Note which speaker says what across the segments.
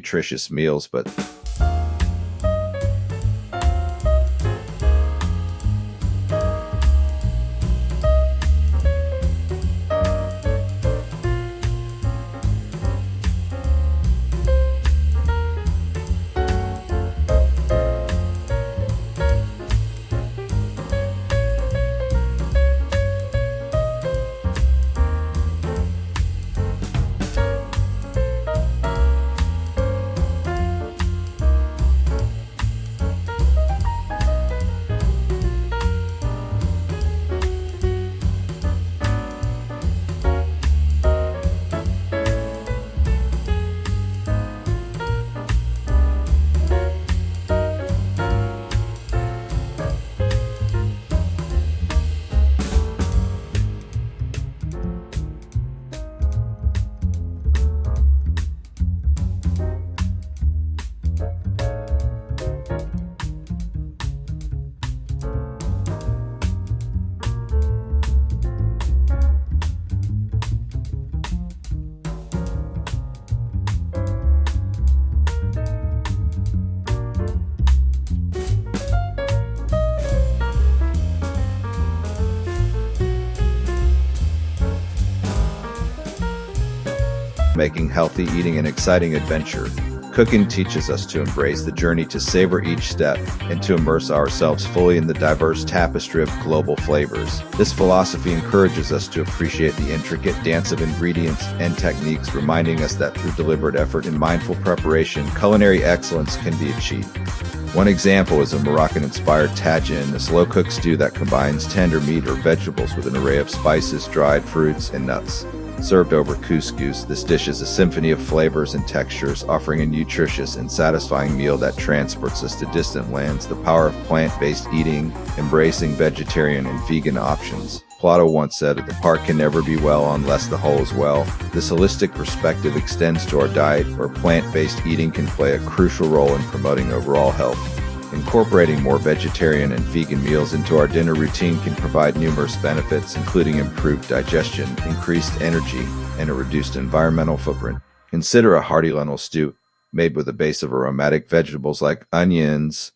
Speaker 1: nutritious meals, but making healthy eating an exciting adventure. Cooking teaches us to embrace the journey, to savor each step, and to immerse ourselves fully in the diverse tapestry of global flavors. This philosophy encourages us to appreciate the intricate dance of ingredients and techniques, reminding us that through deliberate effort and mindful preparation, culinary excellence can be achieved. One example is a Moroccan-inspired tagine, a slow-cooked stew that combines tender meat or vegetables with an array of spices, dried fruits, and nuts. Served over couscous, this dish is a symphony of flavors and textures, offering a nutritious and satisfying meal that transports us to distant lands. The power of plant-based eating, embracing vegetarian and vegan options. Plato once said, "The part can never be well unless the whole is well." This holistic perspective extends to our diet, where plant-based eating can play a crucial role in promoting overall health. Incorporating more vegetarian and vegan meals into our dinner routine can provide numerous benefits, including improved digestion, increased energy, and a reduced environmental footprint. Consider a hearty lentil stew, made with a base of aromatic vegetables like onions,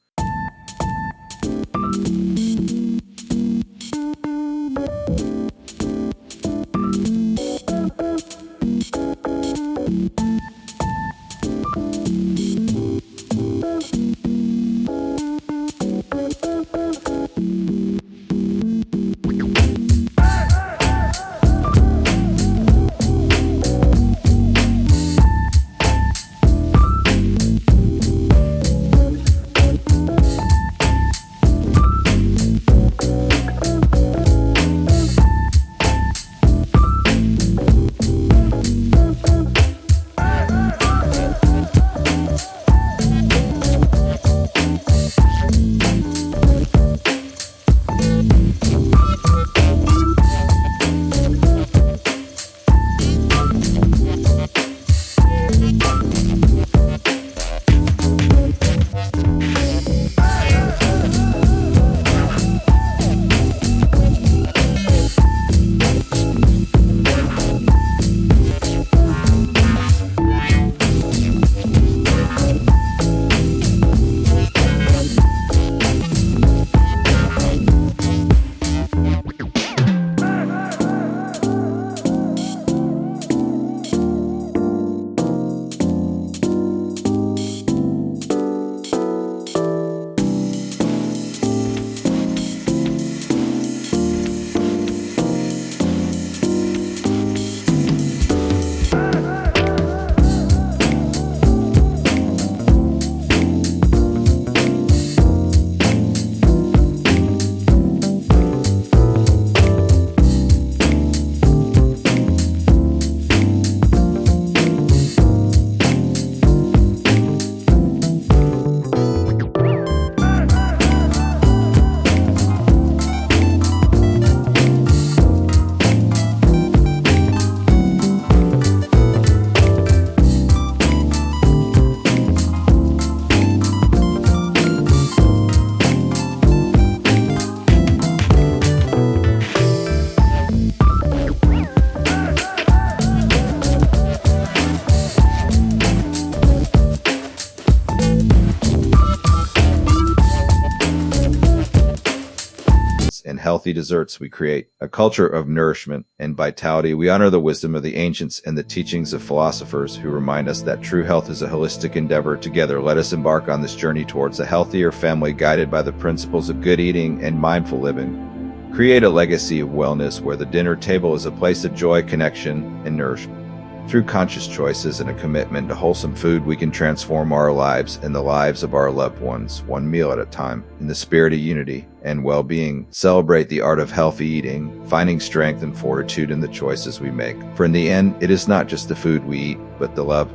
Speaker 1: healthy desserts we create. A culture of nourishment and vitality, we honor the wisdom of the ancients and the teachings of philosophers who remind us that true health is a holistic endeavor. Together, let us embark on this journey towards a healthier family guided by the principles of good eating and mindful living. Create a legacy of wellness where the dinner table is a place of joy, connection, and nourishment. Through conscious choices and a commitment to wholesome food, we can transform our lives and the lives of our loved ones, one meal at a time. In the spirit of unity and well-being, celebrate the art of healthy eating, finding strength and fortitude in the choices we make. For in the end, it is not just the food we eat, but the love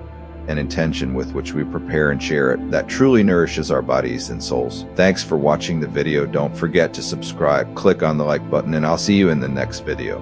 Speaker 1: and intention with which we prepare and share it that truly nourishes our bodies and souls. Thanks for watching the video. Don't forget to subscribe, click on the like button, and I'll see you in the next video.